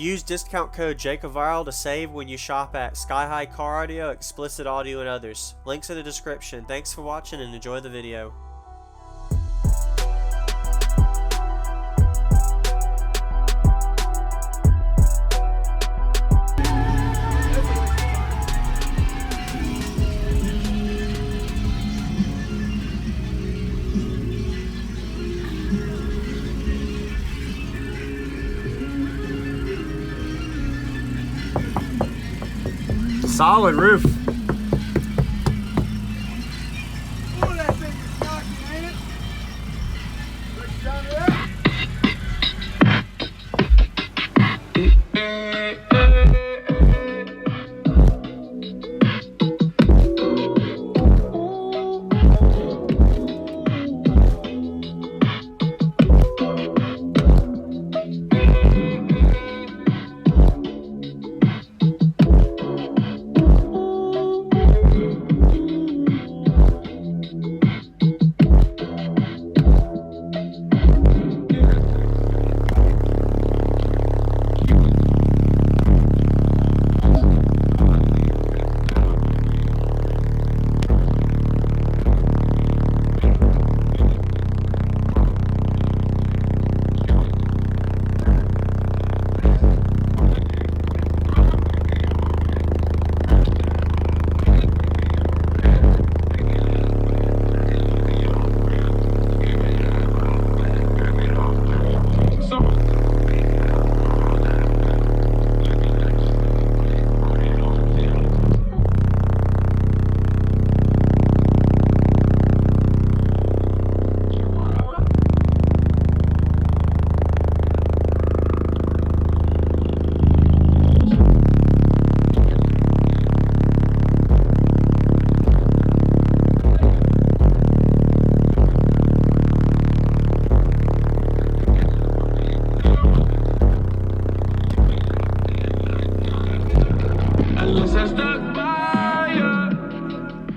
Use discount code JACOVIRAL to save when you shop at Sky High Car Audio, Explicit Audio, and others. Links in the description. Thanks for watching and enjoy the video. Solid roof. Oh, that thing is knocking, ain't it? Look down there.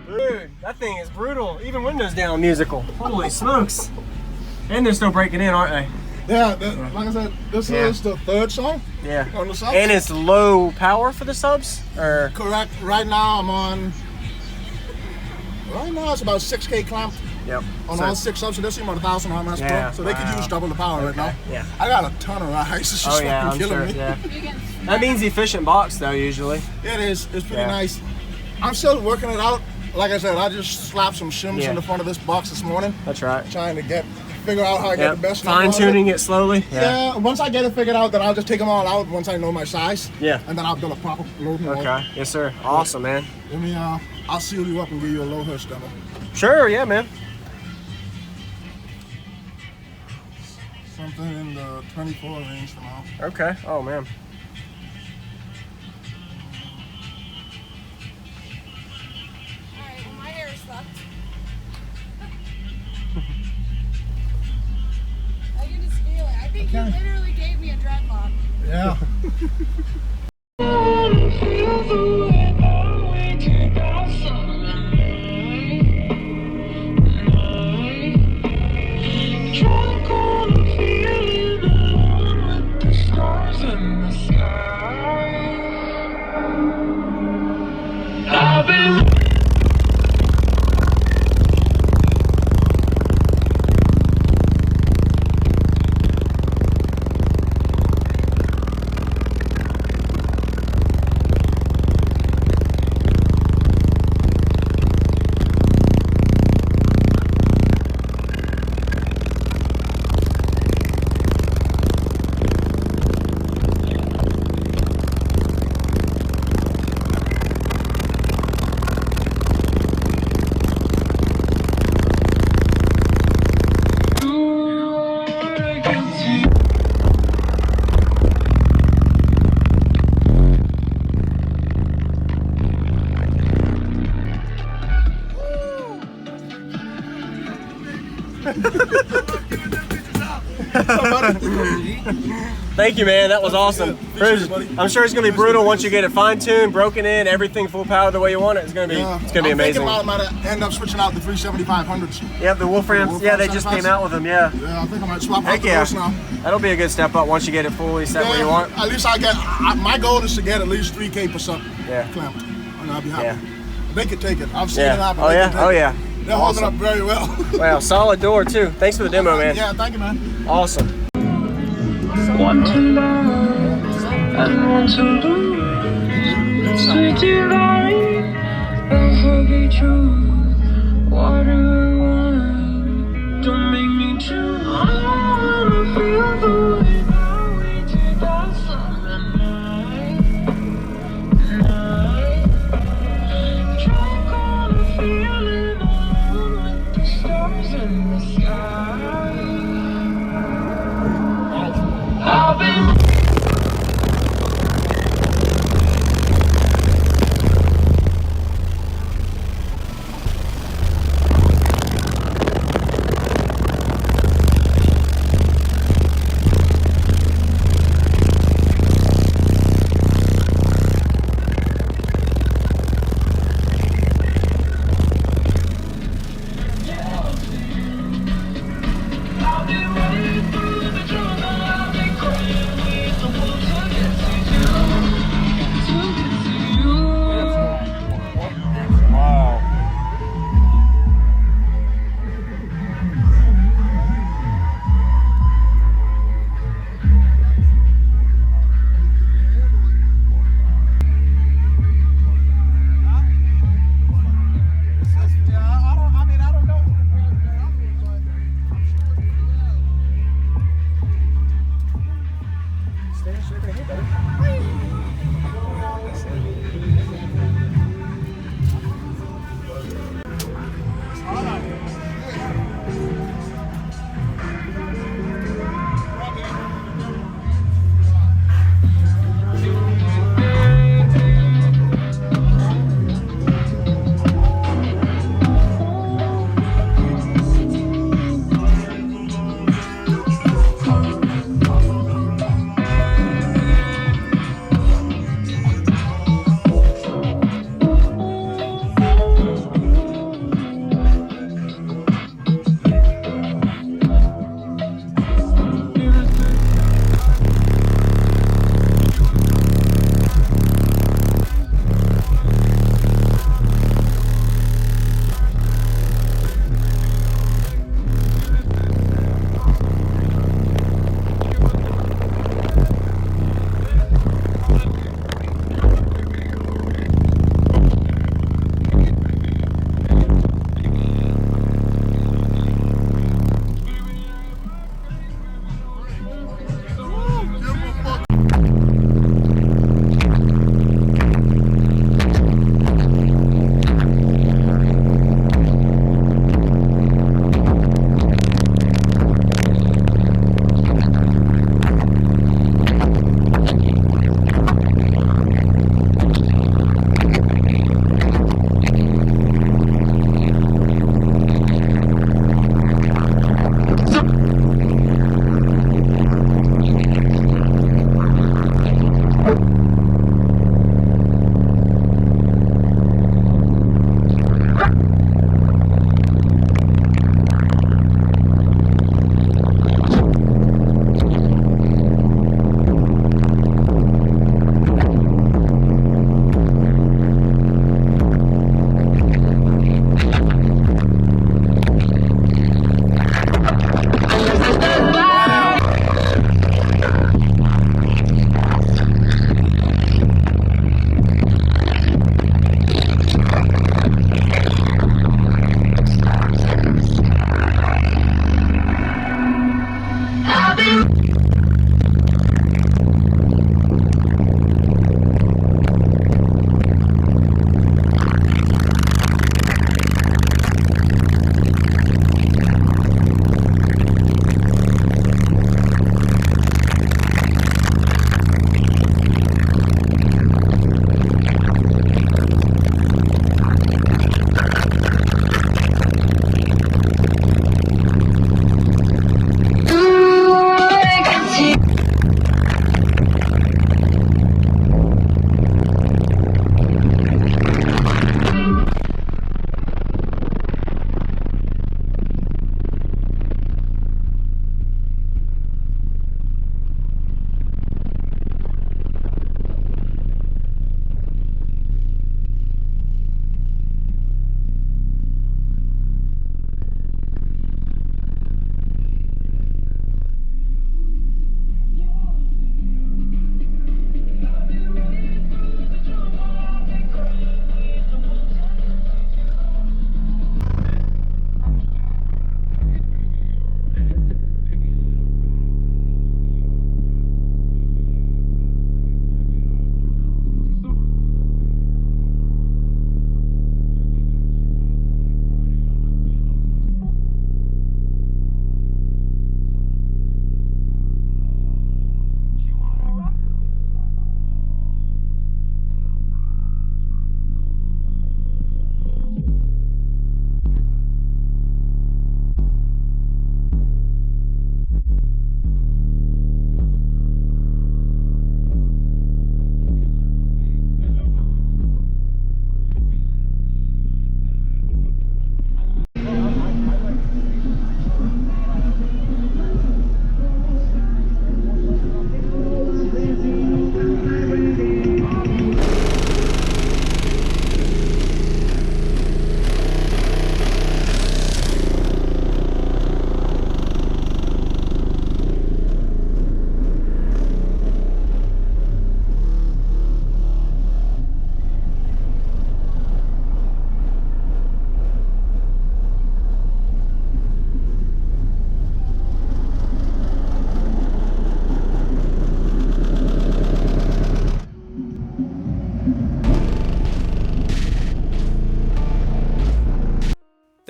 Dude, that thing is brutal. Even windows down musical. Holy smokes. And they're still breaking in, aren't they? Yeah, like I said, this is the third song. Yeah. On the subs. And it's low power for the subs? Or Correct. Right now I'm on. Right now it's about 6K clamped. Yep. On all 6 subs, so this is about 1,000 RMS Yeah, pro. So they could use double the power right now. Yeah. I got a ton of rides. It's just fucking I'm killing sure. me. Yeah. That means efficient box though, usually. It is. It's pretty Yeah. nice. I'm still working it out. Like I said, I just slapped some shims Yeah. in the front of this box this morning. That's right. Trying to figure out how I get the best. Fine tuning it slowly. Yeah. Once I get it figured out, then I'll just take them all out once I know my size. Yeah. And then I'll build a proper load. Okay. Yes, sir. Awesome, man. Let me, I'll seal you up and give you a low hush demo. Sure. Yeah, man. Something in the 24 range for now. Okay. Oh, man. Alright, well, my hair is fucked. I can just feel it. I think you literally gave me a dreadlock. Yeah. Thank you, man. That was awesome. Appreciate it, buddy. I'm sure it's gonna be brutal once you get it fine-tuned, broken in, everything full power the way you want it. It's gonna be amazing. I'm thinking about I might end up switching out the 37500s. Yeah, the Wolframs. Yeah, they just came out with them. Yeah. Yeah, I think I might swap out Heck the yeah. those now. That'll be a good step up once you get it fully set where you want. At least my goal is to get at least 3K per suck clamped, and I'll be happy. Yeah. They could take it. I've seen it Yeah. happen. Oh They yeah. can take Oh it. yeah. They're holding up very well. Wow, solid door too. Thanks for the demo, man. Yeah, thank you, man. Awesome. One to love and one to lose. Sweet divine, a heavy truth. Water and wine, don't make me choose. I wanna feel the way that we did that summer night. Drunk on a feeling alone with the stars in the sky. I've been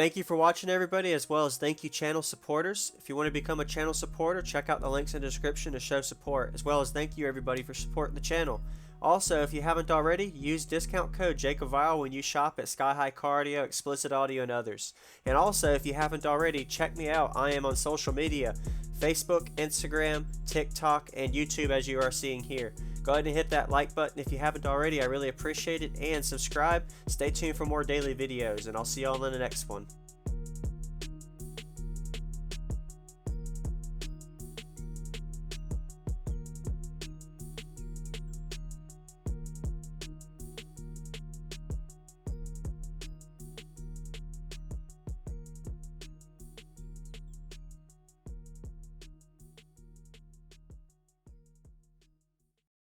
Thank you for watching, everybody, as well as thank you channel supporters. If you want to become a channel supporter, check out the links in the description to show support, as well as thank you everybody for supporting the channel. Also, if you haven't already, use discount code JacobVile when you shop at Sky High Car Audio, Explicit Audio, and others. And also, if you haven't already, check me out. I am on social media, Facebook, Instagram, TikTok, and YouTube, as you are seeing here. Go ahead and hit that like button if you haven't already. I really appreciate it. And subscribe. Stay tuned for more daily videos, and I'll see y'all in the next one.